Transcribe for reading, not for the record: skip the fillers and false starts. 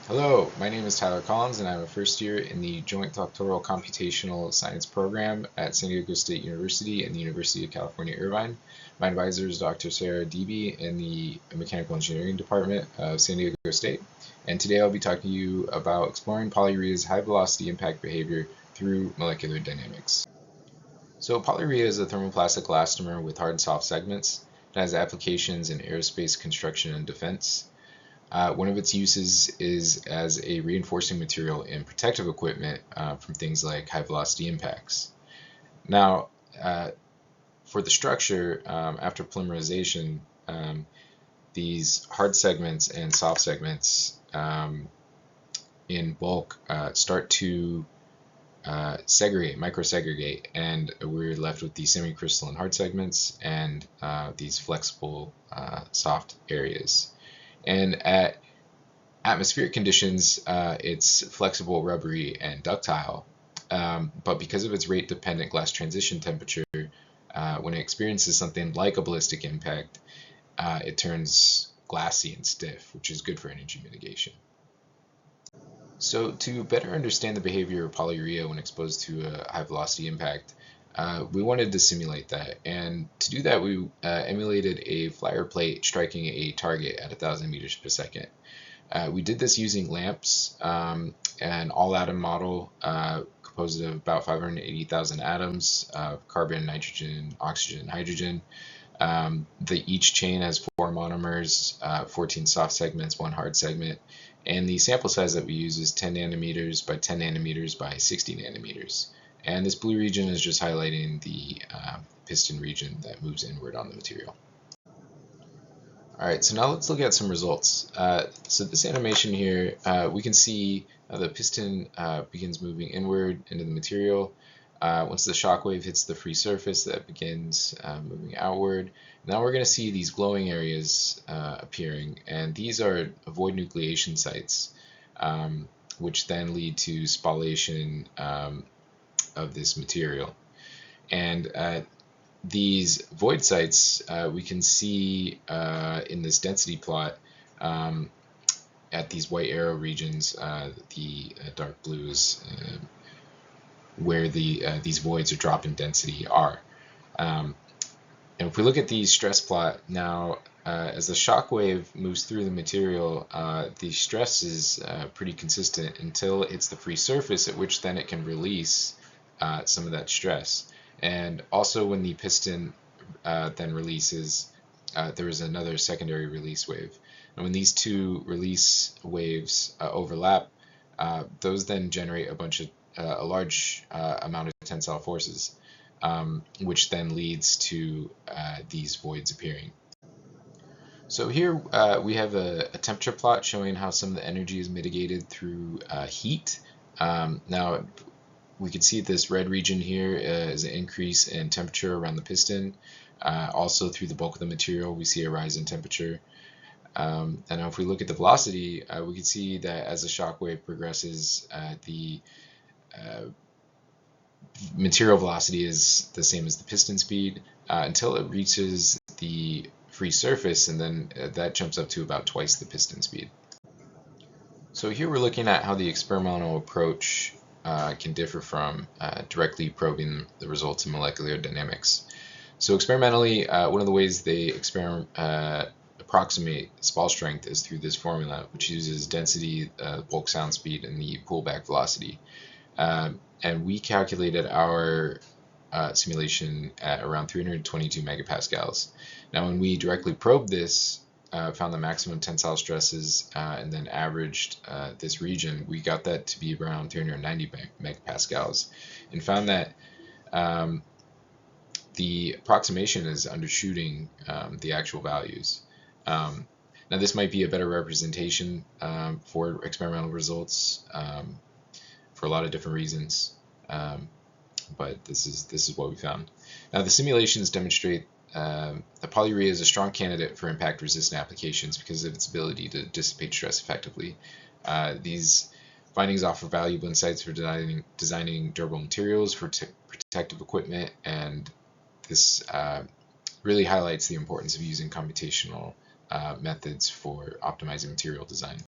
Hello, my name is Tyler Collins, and I'm a first year in the Joint Doctoral Computational Science program at San Diego State University and the University of California, Irvine. My advisor is Dr. Sarah Debe in the Mechanical Engineering Department of San Diego State. And today I'll be talking to you about exploring polyurea's high velocity impact behavior through molecular dynamics. So polyurea is a thermoplastic elastomer with hard and soft segments. It has applications in aerospace construction and defense. One of its uses is as a reinforcing material in protective equipment from things like high velocity impacts. Now, for the structure, after polymerization, these hard segments and soft segments in bulk start to microsegregate, and we're left with these semicrystalline hard segments and these flexible soft areas. And at atmospheric conditions, it's flexible, rubbery, and ductile. But because of its rate-dependent glass transition temperature, when it experiences something like a ballistic impact, it turns glassy and stiff, which is good for energy mitigation. So to better understand the behavior of polyurea when exposed to a high-velocity impact, we wanted to simulate that, and to do that we emulated a flyer plate striking a target at 1,000 meters per second. We did this using lamps, an all-atom model composed of about 580,000 atoms of carbon, nitrogen, oxygen, and hydrogen. Each chain has 4 monomers, 14 soft segments, 1 hard segment, and the sample size that we use is 10 nanometers by 10 nanometers by 60 nanometers. And this blue region is just highlighting the piston region that moves inward on the material. Alright, so now let's look at some results. So this animation here, we can see the piston begins moving inward into the material. Once the shock wave hits the free surface, that begins moving outward. Now we're going to see these glowing areas appearing, and these are void nucleation sites, which then lead to spallation of this material. And these void sites we can see in this density plot at these white arrow regions. The dark blues where these voids or drop in density are. And if we look at the stress plot now, as the shock wave moves through the material, the stress is pretty consistent until it hits the free surface, at which then it can release some of that stress. And also when the piston then releases, there is another secondary release wave. And when these two release waves overlap, those then generate a large amount of tensile forces, which then leads to these voids appearing. So here we have a temperature plot showing how some of the energy is mitigated through heat. Now we can see this red region here is an increase in temperature around the piston. Also through the bulk of the material we see a rise in temperature. And now if we look at the velocity, we can see that as the shock wave progresses, the material velocity is the same as the piston speed until it reaches the free surface, and then that jumps up to about twice the piston speed. So here we're looking at how the experimental approach can differ from directly probing the results in molecular dynamics. So experimentally, one of the ways they approximate spall strength is through this formula, which uses density, bulk sound speed, and the pullback velocity. And we calculated our simulation at around 322 megapascals. Now when we directly probed this, found the maximum tensile stresses, and then averaged this region, we got that to be around 390 megapascals, and found that the approximation is undershooting the actual values. Now this might be a better representation for experimental results for a lot of different reasons, but this is what we found. Now the simulations demonstrate the polyurea is a strong candidate for impact-resistant applications because of its ability to dissipate stress effectively. These findings offer valuable insights for designing durable materials for protective equipment, and this really highlights the importance of using computational methods for optimizing material design.